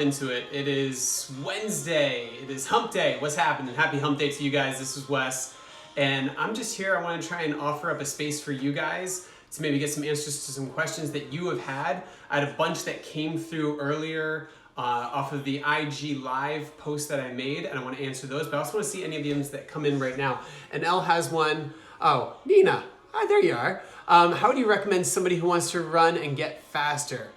Into it. It is Wednesday. It is hump day. What's happening? Happy hump day to you guys. This is Wes. And I'm just here. I want to try and offer up a space for you guys to maybe get some answers to some questions that you have had. I had a bunch that came through earlier off of the IG live post that I made, and I want to answer those, but I also want to see any of the ones that come in right now. And Elle has one. Oh, Nina. Ah, there you are. How would you recommend somebody who wants to run and get faster?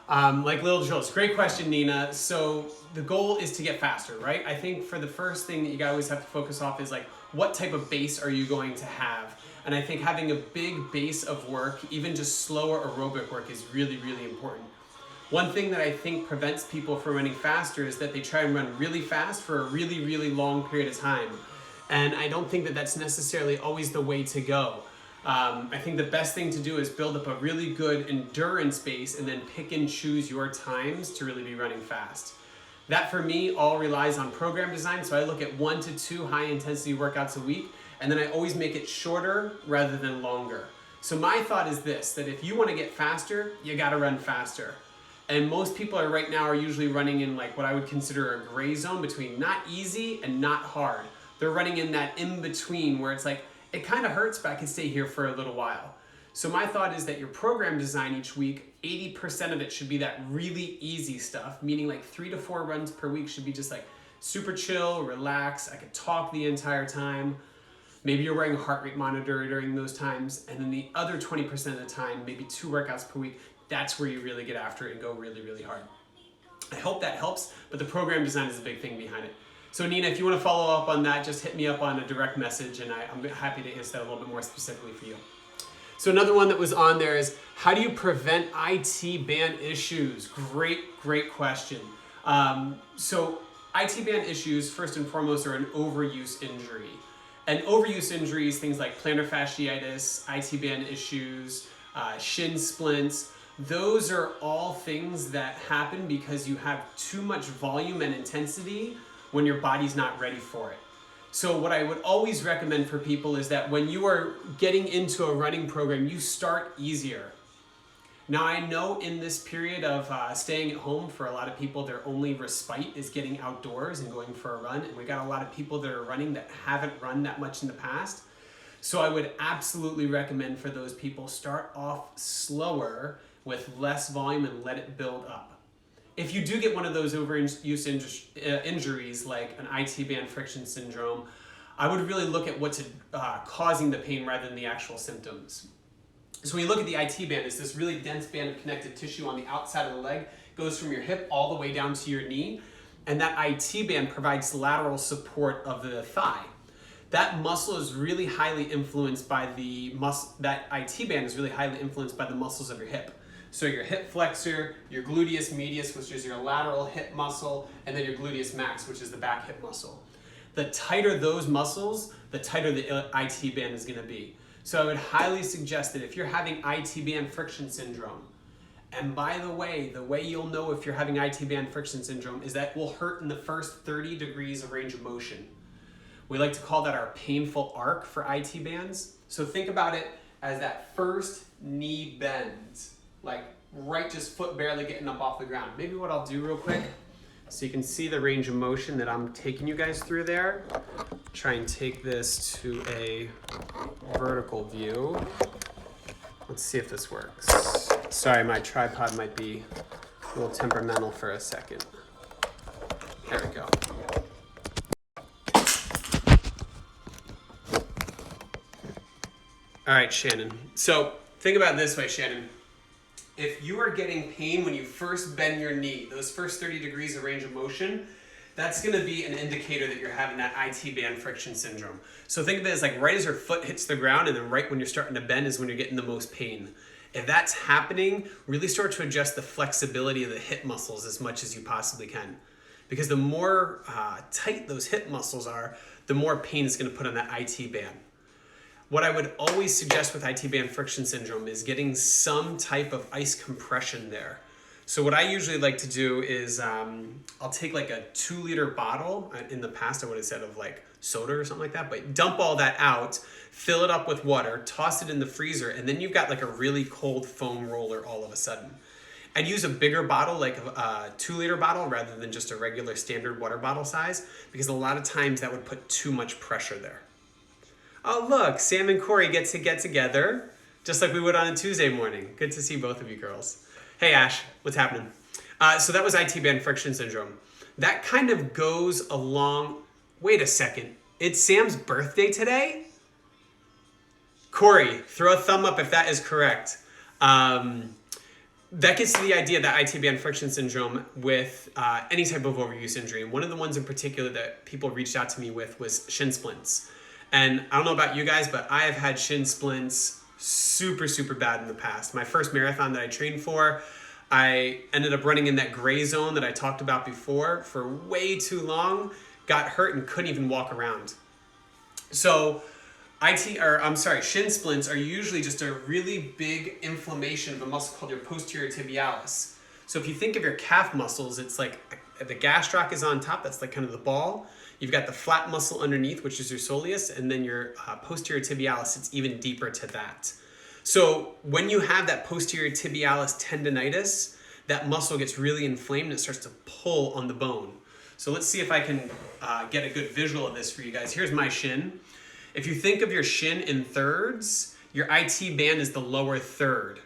Like little drills. Great question, Nina. So the goal is to get faster, right? I think for the first thing that you always have to focus off is like, what type of base are you going to have? And I think having a big base of work, even just slower aerobic work, is really, really important. One thing that I think prevents people from running faster is that they try and run really fast for a really, really long period of time. And I don't think that that's necessarily always the way to go. I think the best thing to do is build up a really good endurance base and then pick and choose your times to really be running fast. That for me all relies on program design. So I look at 1 to 2 high intensity workouts a week, and then I always make it shorter rather than longer. So my thought is this, that if you want to get faster, you got to run faster. And most people are usually running in like what I would consider a gray zone between not easy and not hard. They're running in that in between where it's like, it kind of hurts, but I can stay here for a little while. So my thought is that your program design each week, 80% of it should be that really easy stuff, meaning like 3 to 4 runs per week should be just like super chill, relax. I could talk the entire time. Maybe you're wearing a heart rate monitor during those times. And then the other 20% of the time, maybe 2 workouts per week, that's where you really get after it and go really, really hard. I hope that helps, but the program design is a big thing behind it. So Nina, if you want to follow up on that, just hit me up on a direct message and I'm happy to answer that a little bit more specifically for you. So another one that was on there is, how do you prevent IT band issues? Great question. So IT band issues, first and foremost, are an overuse injury. And overuse injuries, things like plantar fasciitis, IT band issues, shin splints, those are all things that happen because you have too much volume and intensity when your body's not ready for it. So what I would always recommend for people is that when you are getting into a running program, you start easier. Now I know in this period of staying at home, for a lot of people, their only respite is getting outdoors and going for a run. And we got a lot of people that are running that haven't run that much in the past. So I would absolutely recommend for those people, start off slower with less volume and let it build up. If you do get one of those overuse injuries like an IT band friction syndrome, I would really look at what's causing the pain rather than the actual symptoms. So when you look at the IT band, it's this really dense band of connective tissue on the outside of the leg, goes from your hip all the way down to your knee, and that IT band provides lateral support of the thigh. That muscle is really highly influenced by that IT band is really highly influenced by the muscles of your hip. So your hip flexor, your gluteus medius, which is your lateral hip muscle, and then your gluteus max, which is the back hip muscle. The tighter those muscles, the tighter the IT band is going to be. So I would highly suggest that if you're having IT band friction syndrome, and by the way you'll know if you're having IT band friction syndrome is that it will hurt in the first 30 degrees of range of motion. We like to call that our painful arc for IT bands. So think about it as that first knee bend. Like right just foot barely getting up off the ground. Maybe what I'll do real quick, so you can see the range of motion that I'm taking you guys through there. Try and take this to a vertical view. Let's see if this works. Sorry, my tripod might be a little temperamental for a second. There we go. All right, Shannon. So think about it this way, Shannon. If you are getting pain when you first bend your knee, those first 30 degrees of range of motion, that's going to be an indicator that you're having that IT band friction syndrome. So think of it as like right as your foot hits the ground and then right when you're starting to bend is when you're getting the most pain. If that's happening, really start to adjust the flexibility of the hip muscles as much as you possibly can. Because the more tight those hip muscles are, the more pain it's going to put on that IT band. What I would always suggest with IT band friction syndrome is getting some type of ice compression there. So what I usually like to do is I'll take like a 2-liter bottle. In the past I would have said of like soda or something like that, but dump all that out, fill it up with water, toss it in the freezer, and then you've got like a really cold foam roller all of a sudden. I'd use a bigger bottle, like a 2-liter bottle, rather than just a regular standard water bottle size, because a lot of times that would put too much pressure there. Oh look, Sam and Corey get together, just like we would on a Tuesday morning. Good to see both of you girls. Hey Ash, what's happening? So that was IT band friction syndrome. That kind of goes along, wait a second, it's Sam's birthday today? Corey, throw a thumb up if that is correct. That gets to the idea that IT band friction syndrome with any type of overuse injury. And one of the ones in particular that people reached out to me with was shin splints. And I don't know about you guys, but I have had shin splints super, super bad in the past. My first marathon that I trained for, I ended up running in that gray zone that I talked about before for way too long, got hurt and couldn't even walk around. So shin splints are usually just a really big inflammation of a muscle called your posterior tibialis. So if you think of your calf muscles, it's like the gastroc is on top, that's like kind of the ball. You've got the flat muscle underneath, which is your soleus, and then your posterior tibialis, it's even deeper to that. So when you have that posterior tibialis tendonitis, that muscle gets really inflamed and it starts to pull on the bone. So let's see if I can get a good visual of this for you guys. Here's my shin. If you think of your shin in thirds, your IT band is the lower third.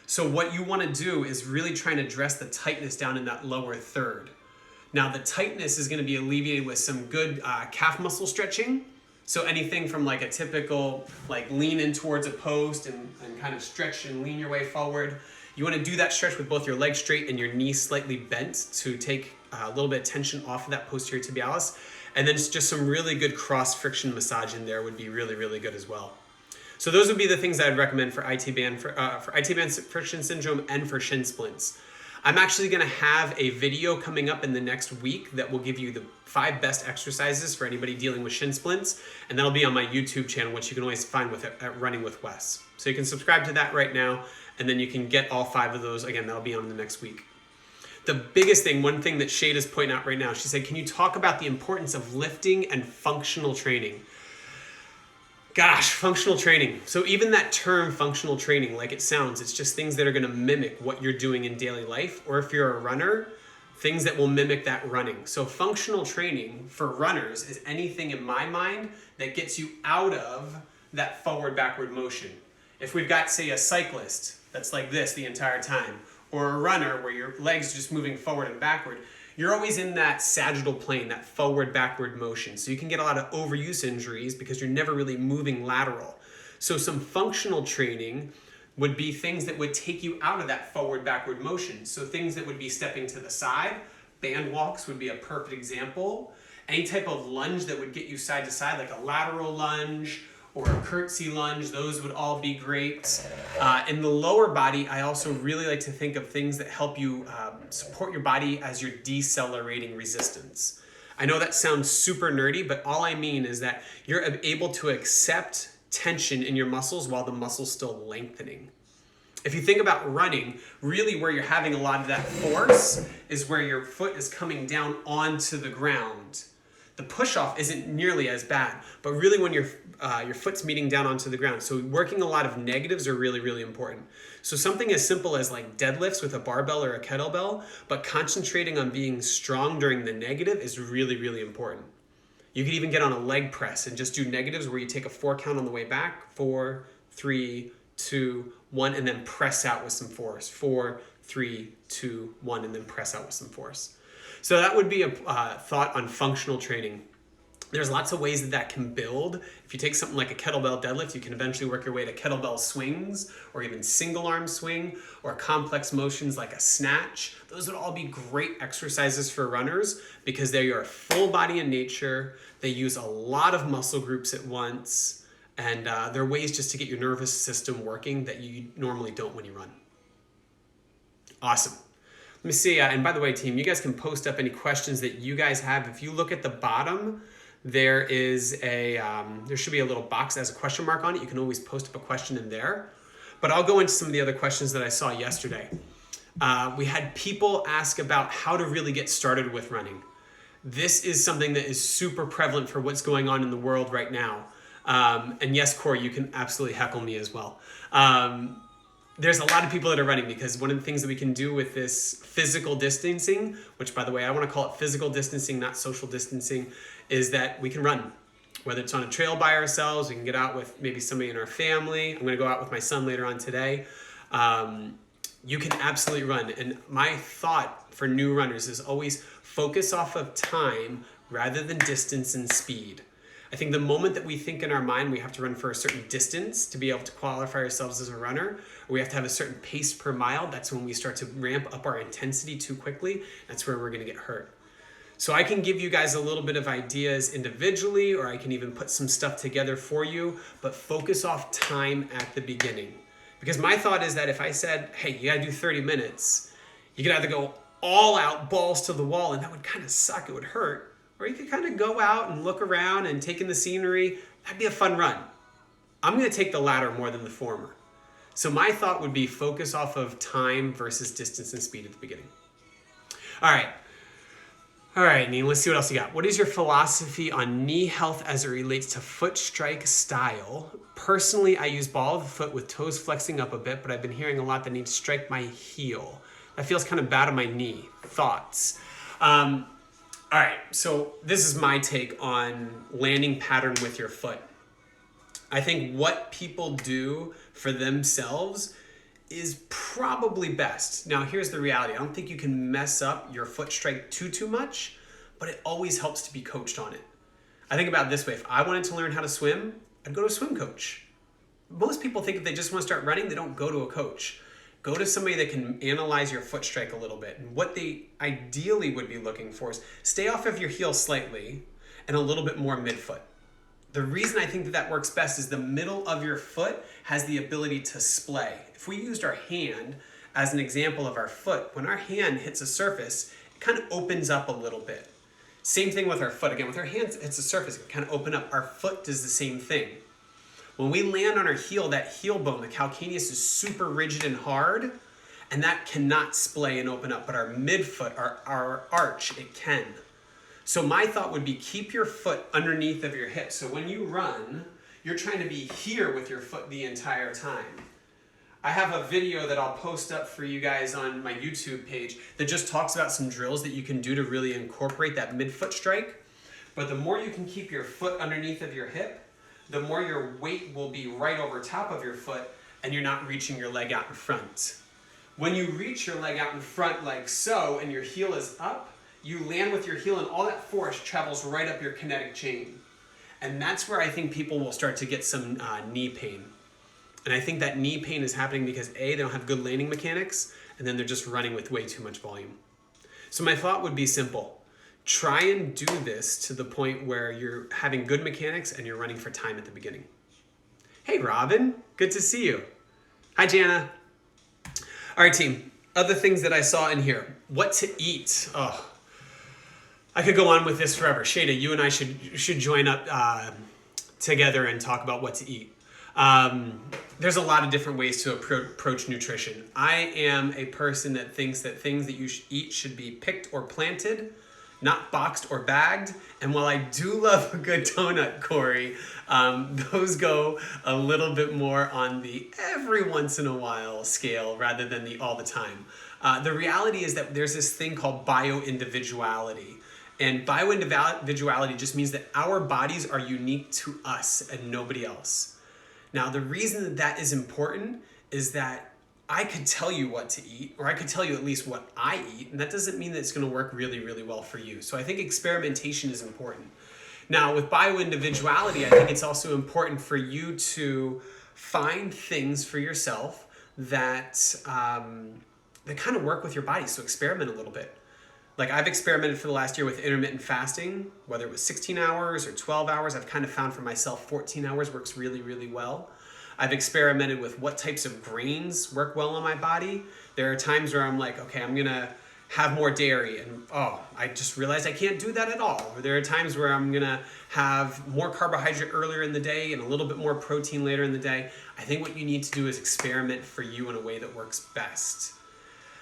So what you want to do is really try and address the tightness down in that lower third. Now the tightness is going to be alleviated with some good calf muscle stretching. So anything from like a typical like lean in towards a post and kind of stretch and lean your way forward. You want to do that stretch with both your legs straight and your knees slightly bent to take a little bit of tension off of that posterior tibialis. And then just some really good cross friction massage in there would be really, really good as well. So those would be the things I'd recommend for IT band friction syndrome and for shin splints. I'm actually going to have a video coming up in the next week that will give you the 5 best exercises for anybody dealing with shin splints, and that'll be on my YouTube channel, which you can always find at Running with Wes. So you can subscribe to that right now, and then you can get all 5 of those. Again, that'll be on the next week. The biggest thing, one thing that Shada's pointing out right now, she said, can you talk about the importance of lifting and functional training? Gosh, functional training. So even that term functional training, like it sounds, it's just things that are going to mimic what you're doing in daily life. Or if you're a runner, things that will mimic that running. So functional training for runners is anything in my mind that gets you out of that forward-backward motion. If we've got, say, a cyclist that's like this the entire time, or a runner where your legs are just moving forward and backward, you're always in that sagittal plane, that forward-backward motion. So you can get a lot of overuse injuries because you're never really moving lateral. So some functional training would be things that would take you out of that forward-backward motion. So things that would be stepping to the side, band walks would be a perfect example. Any type of lunge that would get you side to side, like a lateral lunge or a curtsy lunge, those would all be great. In the lower body, I also really like to think of things that help you support your body as you're decelerating resistance. I know that sounds super nerdy, but all I mean is that you're able to accept tension in your muscles while the muscle's still lengthening. If you think about running, really where you're having a lot of that force is where your foot is coming down onto the ground. The push-off isn't nearly as bad, but really when your foot's meeting down onto the ground. So working a lot of negatives are really, really important. So something as simple as like deadlifts with a barbell or a kettlebell, but concentrating on being strong during the negative is really, really important. You could even get on a leg press and just do negatives where you take a 4 count on the way back, 4, 3, 2, 1, and then press out with some force. 4, 3, 2, 1, and then press out with some force. So that would be a thought on functional training. There's lots of ways that can build. If you take something like a kettlebell deadlift, you can eventually work your way to kettlebell swings or even single arm swing or complex motions like a snatch. Those would all be great exercises for runners because they are full body in nature. They use a lot of muscle groups at once. And they're ways just to get your nervous system working that you normally don't when you run. Awesome. Let me see. And by the way, team, you guys can post up any questions that you guys have. If you look at the bottom, there is there should be a little box that has a question mark on it. You can always post up a question in there. But I'll go into some of the other questions that I saw yesterday. We had people ask about how to really get started with running. This is something that is super prevalent for what's going on in the world right now. And yes, Corey, you can absolutely heckle me as well. there's a lot of people that are running, because one of the things that we can do with this physical distancing, which by the way, I want to call it physical distancing, not social distancing, is that we can run. Whether it's on a trail by ourselves, we can get out with maybe somebody in our family. I'm going to go out with my son later on today. You can absolutely run. And my thought for new runners is always focus off of time rather than distance and speed. I think the moment that we think in our mind we have to run for a certain distance to be able to qualify ourselves as a runner, or we have to have a certain pace per mile, that's when we start to ramp up our intensity too quickly. That's where we're going to get hurt. So I can give you guys a little bit of ideas individually, or I can even put some stuff together for you, but focus off time at the beginning. Because my thought is that if I said, hey, you gotta do 30 minutes, you could either go all out, balls to the wall, and that would kind of suck, it would hurt. Or you could kind of go out and look around and take in the scenery. That'd be a fun run. I'm gonna take the latter more than the former. So my thought would be focus off of time versus distance and speed at the beginning. All right, Neen, let's see what else you got. What is your philosophy on knee health as it relates to foot strike style? Personally, I use ball of the foot with toes flexing up a bit, but I've been hearing a lot that need to strike my heel. That feels kind of bad on my knee. Thoughts? All right, so this is my take on landing pattern with your foot. I think what people do for themselves is probably best. Now, here's the reality. I don't think you can mess up your foot strike too much, but it always helps to be coached on it. I think about it this way. If I wanted to learn how to swim, I'd go to a swim coach. Most people think if they just want to start running, they don't go to a coach. Go to somebody that can analyze your foot strike a little bit. And what they ideally would be looking for is stay off of your heel slightly and a little bit more midfoot. The reason I think that that works best is the middle of your foot has the ability to splay. If we used our hand as an example of our foot, when our hand hits a surface, it kind of opens up a little bit. Same thing with our foot. Again, with our hands, it's a surface, it kind of open up. Our foot does the same thing. When we land on our heel, that heel bone, the calcaneus, is super rigid and hard, and that cannot splay and open up. But our midfoot, our arch, it can. So my thought would be keep your foot underneath of your hip. So when you run, you're trying to be here with your foot the entire time. I have a video that I'll post up for you guys on my YouTube page that just talks about some drills that you can do to really incorporate that midfoot strike. But the more you can keep your foot underneath of your hip, the more your weight will be right over top of your foot and you're not reaching your leg out in front. When you reach your leg out in front like so and your heel is up, you land with your heel and all that force travels right up your kinetic chain. And that's where I think people will start to get some knee pain. And I think that knee pain is happening because A, they don't have good landing mechanics, and then they're just running with way too much volume. So my thought would be simple. Try and do this to the point where you're having good mechanics and you're running for time at the beginning. Hey, Robin, good to see you. Hi, Jana. All right, team. Other things that I saw in here. What to eat. Oh, I could go on with this forever. Shada, you and I should join up together and talk about what to eat. There's a lot of different ways to approach nutrition. I am a person that thinks that things that you should eat should be picked or planted, not boxed or bagged. And while I do love a good donut, Corey, those go a little bit more on the every once in a while scale rather than the all the time. The reality is that there's this thing called bio-individuality. And bio-individuality just means that our bodies are unique to us and nobody else. Now, the reason that that is important is that I could tell you what to eat, or I could tell you at least what I eat, and that doesn't mean that it's going to work really, really well for you. So I think experimentation is important. Now, with bio-individuality, I think it's also important for you to find things for yourself that kind of work with your body. So experiment a little bit. Like I've experimented for the last year with intermittent fasting, whether it was 16 hours or 12 hours, I've kind of found for myself 14 hours works really, really well. I've experimented with what types of grains work well on my body. There are times where I'm like, okay, I'm gonna have more dairy and I just realized I can't do that at all. Or there are times where I'm gonna have more carbohydrate earlier in the day and a little bit more protein later in the day. I think what you need to do is experiment for you in a way that works best.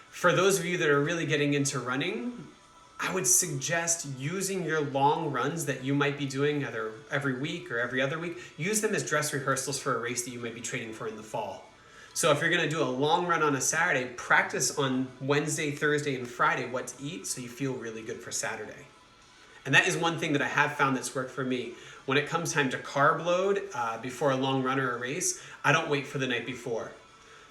For those of you that are really getting into running, I would suggest using your long runs that you might be doing either every week or every other week, use them as dress rehearsals for a race that you might be training for in the fall. So if you're gonna do a long run on a Saturday, practice on Wednesday, Thursday, and Friday what to eat so you feel really good for Saturday. And that is one thing that I have found that's worked for me. When it comes time to carb load before a long run or a race, I don't wait for the night before.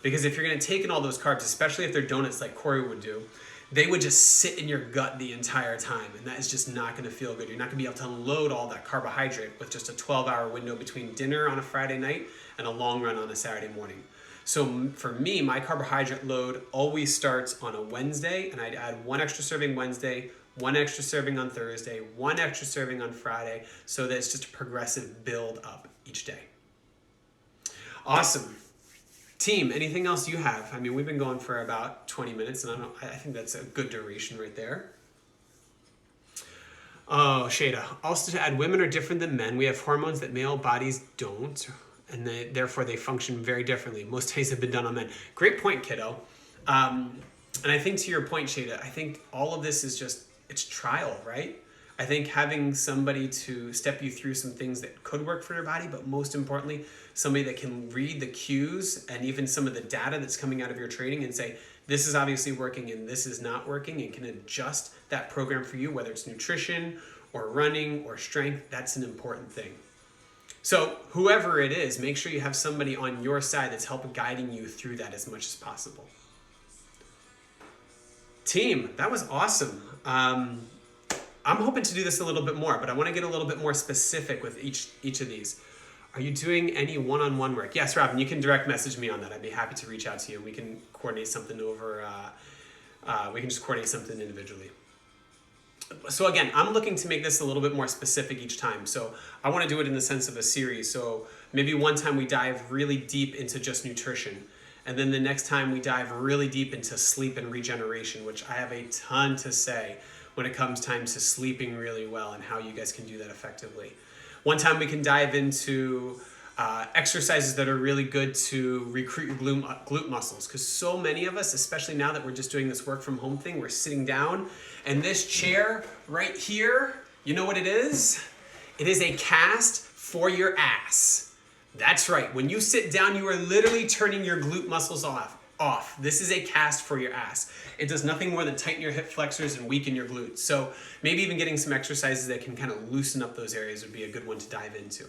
Because if you're gonna take in all those carbs, especially if they're donuts like Corey would do, they would just sit in your gut the entire time, and that is just not gonna feel good. You're not gonna be able to unload all that carbohydrate with just a 12-hour window between dinner on a Friday night and a long run on a Saturday morning. So for me, my carbohydrate load always starts on a Wednesday, and I'd add 1 extra serving Wednesday, 1 extra serving on Thursday, 1 extra serving on Friday, so that it's just a progressive build up each day. Awesome. Team, anything else you have? I mean, we've been going for about 20 minutes, and I think that's a good duration right there. Oh, Shada. Also to add, women are different than men. We have hormones that male bodies don't, and therefore they function very differently. Most studies have been done on men. Great point, kiddo. And I think to your point, Shada, I think all of this is just, it's trial, right? I think having somebody to step you through some things that could work for your body, but most importantly, somebody that can read the cues and even some of the data that's coming out of your training and say, this is obviously working and this is not working, and can adjust that program for you, whether it's nutrition or running or strength. That's an important thing. So whoever it is, make sure you have somebody on your side that's helping guiding you through that as much as possible. Team, that was awesome. I'm hoping to do this a little bit more, but I want to get a little bit more specific with each of these. Are you doing any one-on-one work? Yes, Robin, you can direct message me on that. I'd be happy to reach out to you. We can coordinate something we can just coordinate something individually. So again, I'm looking to make this a little bit more specific each time. So I want to do it in the sense of a series. So maybe one time we dive really deep into just nutrition. And then the next time we dive really deep into sleep and regeneration, which I have a ton to say when it comes time to sleeping really well and how you guys can do that effectively. One time we can dive into exercises that are really good to recruit your glute muscles, because so many of us, especially now that we're just doing this work from home thing, we're sitting down, and this chair right here, you know what it is? It is a cast for your ass. That's right. When you sit down, you are literally turning your glute muscles off. This is a cast for your ass. It does nothing more than tighten your hip flexors and weaken your glutes. So maybe even getting some exercises that can kind of loosen up those areas would be a good one to dive into.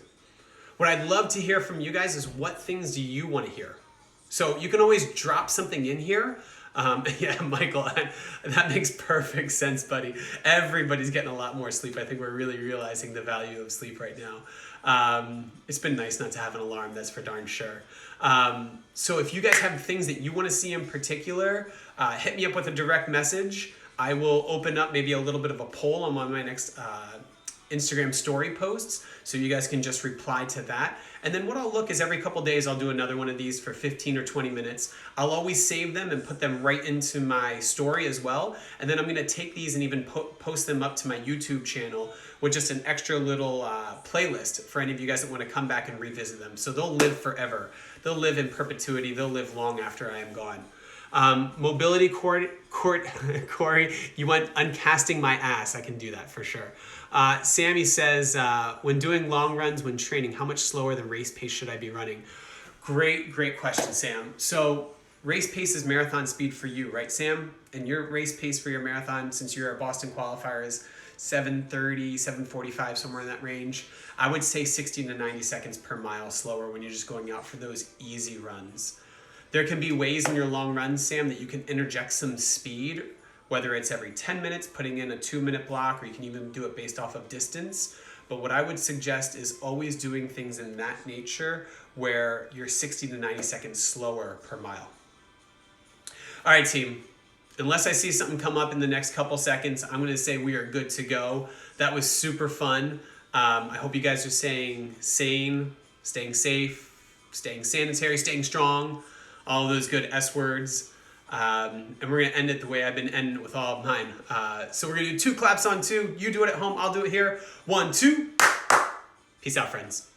What I'd love to hear from you guys is, what things do you want to hear? So you can always drop something in here. Yeah, Michael, that makes perfect sense, buddy. Everybody's getting a lot more sleep. I think we're really realizing the value of sleep right now. It's been nice not to have an alarm, that's for darn sure. So if you guys have things that you want to see in particular, hit me up with a direct message. I will open up maybe a little bit of a poll on one of my next Instagram story posts, so you guys can just reply to that. And then what I'll look is every couple days I'll do another one of these for 15 or 20 minutes. I'll always save them and put them right into my story as well. And then I'm going to take these and even post them up to my YouTube channel with just an extra little playlist for any of you guys that want to come back and revisit them. So they'll live forever. They'll live in perpetuity. They'll live long after I am gone. Mobility Corey, you went uncasting my ass. I can do that for sure. Sammy says, when doing long runs, when training, how much slower than race pace should I be running? Great question, Sam. So race pace is marathon speed for you, right, Sam? And your race pace for your marathon, since you're a Boston qualifier, is 7:30, 7:45, somewhere in that range. I would say 60 to 90 seconds per mile slower when you're just going out for those easy runs. There can be ways in your long runs, Sam, that you can interject some speed, whether it's every 10 minutes, putting in a 2-minute block, or you can even do it based off of distance. But what I would suggest is always doing things in that nature where you're 60 to 90 seconds slower per mile. All right, team. Unless I see something come up in the next couple seconds, I'm going to say we are good to go. That was super fun. I hope you guys are staying sane, staying safe, staying sanitary, staying strong, all those good S words. And we're going to end it the way I've been ending it with all of mine. So we're going to do 2 claps on 2. You do it at home. I'll do it here. 1, 2. Peace out, friends.